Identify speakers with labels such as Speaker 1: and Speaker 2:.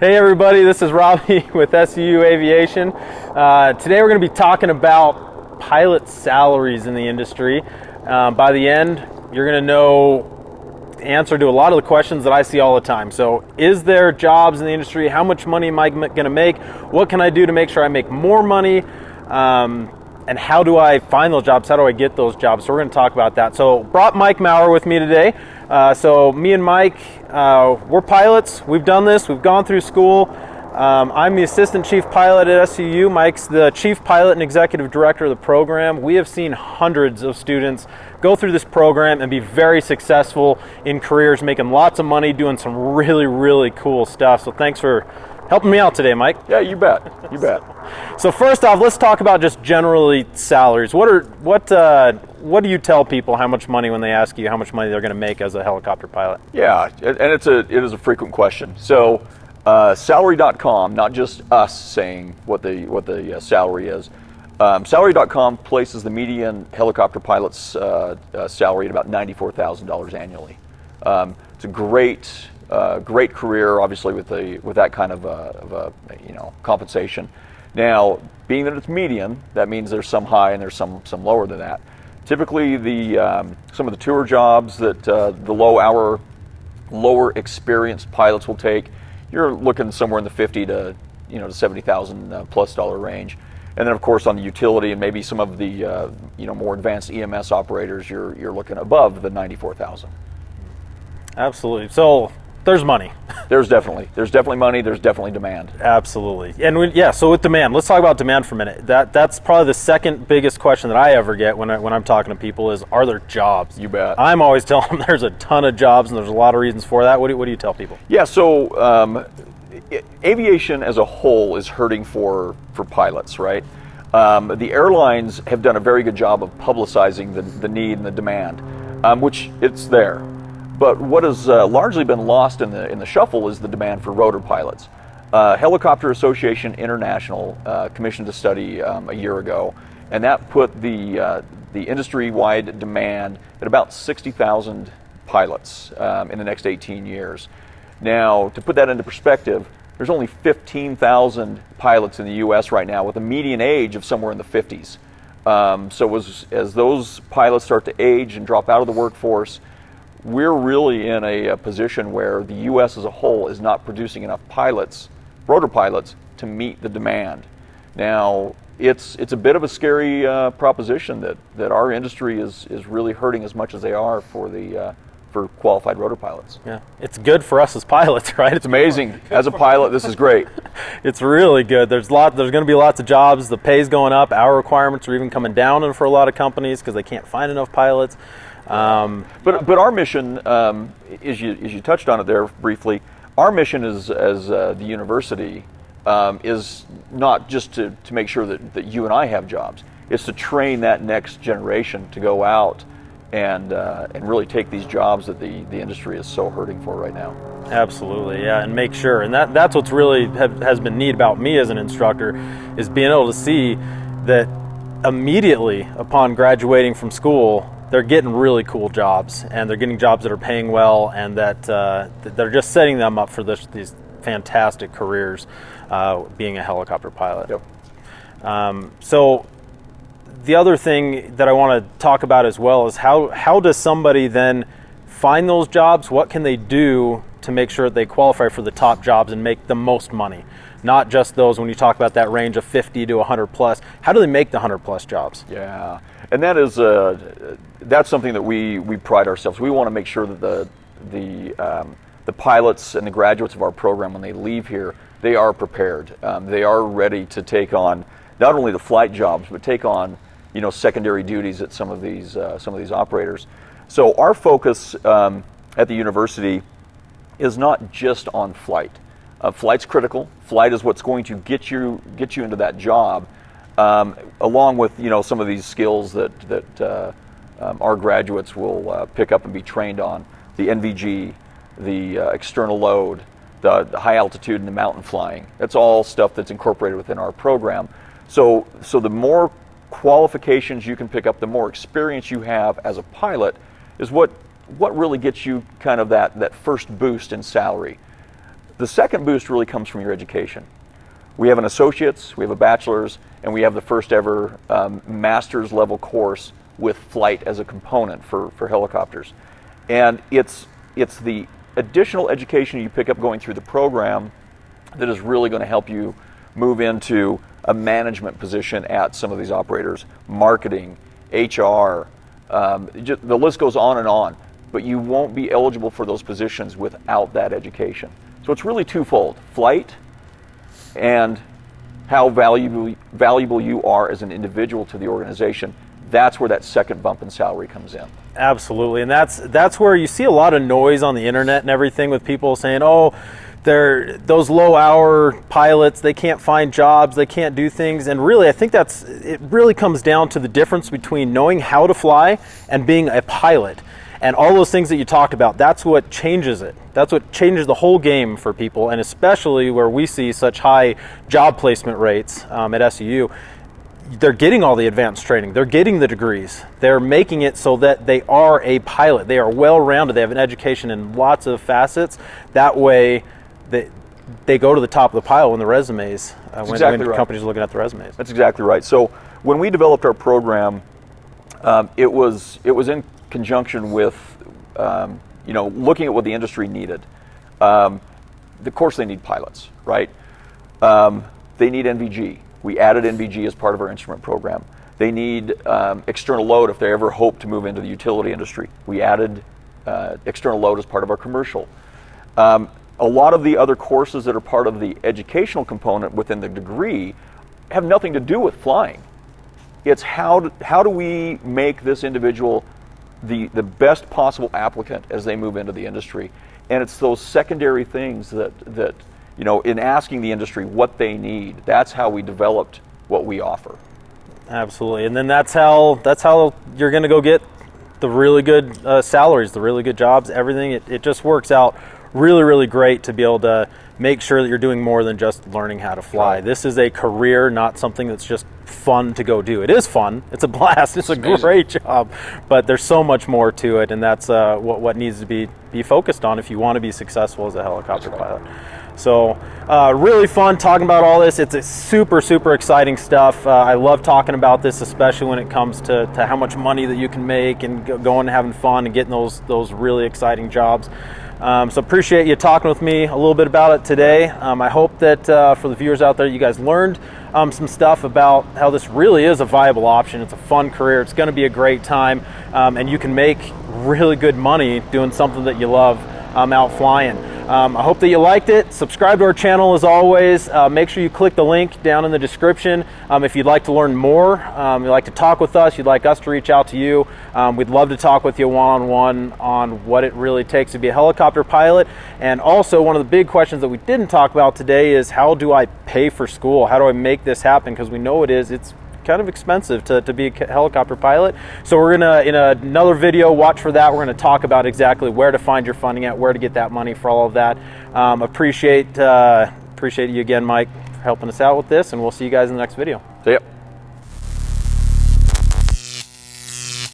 Speaker 1: Hey everybody, this is Robbie with SUU Aviation. Today we're going to be talking about pilot salaries in the industry. By the end, you're going to know the answer to a lot of the questions that I see all the time. So, is there jobs in the industry? How much money am I going to make? What can I do to make sure I make more money? And how do I find those jobs? How do I get those jobs? So we're going to talk about that. So brought Mike Maurer with me today. So me and Mike, we're pilots. We've done this. We've gone through school. I'm the assistant chief pilot at SUU. Mike's the chief pilot and executive director of the program. We have seen hundreds of students go through this program and be very successful in careers, making lots of money, doing some really, really cool stuff. So thanks for helping me out today, Mike.
Speaker 2: Yeah, you bet. You bet.
Speaker 1: So first off, let's talk about just generally salaries. What do you tell people how much money when they ask you how much money they're going to make as a helicopter pilot?
Speaker 2: Yeah, and it is a frequent question. So salary.com, not just us saying what the salary is. Salary.com places the median helicopter pilot's salary at about $94,000 annually. It's a great career, obviously, with that kind of compensation. Now, being that it's median, that means there's some high and there's some lower than that. Typically, some of the tour jobs that the lower experienced pilots will take, you're looking somewhere in the $50,000 to $70,000 plus range. And then, of course, on the utility and maybe some of the more advanced EMS operators, you're looking above the $94,000.
Speaker 1: Absolutely. So there's money.
Speaker 2: There's definitely money. There's definitely demand.
Speaker 1: Absolutely. And so with demand, let's talk about demand for a minute. That's probably the second biggest question that I ever get when I'm talking to people is, are there jobs?
Speaker 2: You bet.
Speaker 1: I'm always telling them there's a ton of jobs and there's a lot of reasons for that. What do you tell people?
Speaker 2: Yeah. So aviation as a whole is hurting for pilots, right? The airlines have done a very good job of publicizing the need and the demand, which it's there. But what has largely been lost in the shuffle is the demand for rotor pilots. Helicopter Association International commissioned a study a year ago, and that put the industry-wide demand at about 60,000 pilots in the next 18 years. Now, to put that into perspective, there's only 15,000 pilots in the U.S. right now with a median age of somewhere in the 50s. So as those pilots start to age and drop out of the workforce, we're really in a position where the U.S. as a whole is not producing enough pilots, rotor pilots, to meet the demand. Now, it's a bit of a scary proposition that our industry is really hurting as much as they are for qualified rotor pilots.
Speaker 1: Yeah, it's good for us as pilots, right?
Speaker 2: It's amazing. As a pilot, this is great.
Speaker 1: It's really good. There's going to be lots of jobs. The pay's going up. Our requirements are even coming down for a lot of companies because they can't find enough pilots.
Speaker 2: But our mission, as you touched on it there briefly, our mission as the university is not just to make sure that you and I have jobs. It's to train that next generation to go out and really take these jobs that the industry is so hurting for right now.
Speaker 1: Absolutely, yeah, and make sure. And that's what's really has been neat about me as an instructor is being able to see that immediately upon graduating from school, they're getting really cool jobs, and they're getting jobs that are paying well, and that they're just setting them up for these fantastic careers, being a helicopter pilot.
Speaker 2: Yep.
Speaker 1: So the other thing that I want to talk about as well is how does somebody then find those jobs? What can they do to make sure that they qualify for the top jobs and make the most money? Not just those, when you talk about that range of 50 to 100 plus, how do they make the 100 plus jobs?
Speaker 2: Yeah, and that's something that we pride ourselves. We want to make sure that the pilots and the graduates of our program, when they leave here, they are prepared. They are ready to take on not only the flight jobs, but take on secondary duties at some of these operators. So our focus at the university is not just on flight. Flight's critical. Flight is what's going to get you into that job, along with some of these skills that our graduates will pick up and be trained on. The NVG, the external load, the high altitude and the mountain flying. That's all stuff that's incorporated within our program. So the more qualifications you can pick up, the more experience you have as a pilot, is what really gets you kind of that first boost in salary. The second boost really comes from your education. We have an associate's, we have a bachelor's, and we have the first ever master's level course with flight as a component for helicopters. And it's the additional education you pick up going through the program that is really going to help you move into a management position at some of these operators, marketing, HR, the list goes on, but you won't be eligible for those positions without that education. So it's really twofold: flight and how valuable you are as an individual to the organization. That's where that second bump in salary comes in.
Speaker 1: Absolutely, and that's where you see a lot of noise on the internet and everything with people saying, oh, those low-hour pilots, they can't find jobs, they can't do things. And really, I think it really comes down to the difference between knowing how to fly and being a pilot. And all those things that you talked about, that's what changes it. That's what changes the whole game for people, and especially where we see such high job placement rates at SUU. They're getting all the advanced training. They're getting the degrees. They're making it so that they are a pilot. They are well-rounded. They have an education in lots of facets. That way, they go to the top of the pile in the resumes when companies are looking at the resumes.
Speaker 2: That's exactly right. So when we developed our program, it was in conjunction with looking at what the industry needed. Of course, they need pilots, right? They need NVG. We added NVG as part of our instrument program. They need external load if they ever hope to move into the utility industry. We added external load as part of our commercial. A lot of the other courses that are part of the educational component within the degree have nothing to do with flying. It's how do we make this individual the best possible applicant as they move into the industry. And it's those secondary things that in asking the industry what they need, that's how we developed what we offer.
Speaker 1: Absolutely. And then that's how you're going to go get the really good salaries, the really good jobs, everything. It just works out really, really great to be able to make sure that you're doing more than just learning how to fly. Right. This is a career, not something that's just fun to go do. It is fun. It's a blast. It's a great job. But there's so much more to it, and that's what needs to be focused on if you want to be successful as a helicopter pilot. So really fun talking about all this. It's a super, super exciting stuff. I love talking about this, especially when it comes to how much money that you can make and going and having fun and getting those really exciting jobs. So appreciate you talking with me a little bit about it today. I hope that for the viewers out there, you guys learned some stuff about how this really is a viable option. It's a fun career. It's going to be a great time, and you can make really good money doing something that you love out flying. I hope that you liked it. Subscribe to our channel as always. Make sure you click the link down in the description if you'd like to learn more, you'd like to talk with us, you'd like us to reach out to you. We'd love to talk with you one-on-one on what it really takes to be a helicopter pilot. And also, one of the big questions that we didn't talk about today is, how do I pay for school? How do I make this happen? Because we know it's kind of expensive to be a helicopter pilot. So we're gonna, in another video, watch for that. We're gonna talk about exactly where to find your funding at, where to get that money for all of that. Appreciate you again, Mike, for helping us out with this, and we'll see you guys in the next video.
Speaker 2: See ya.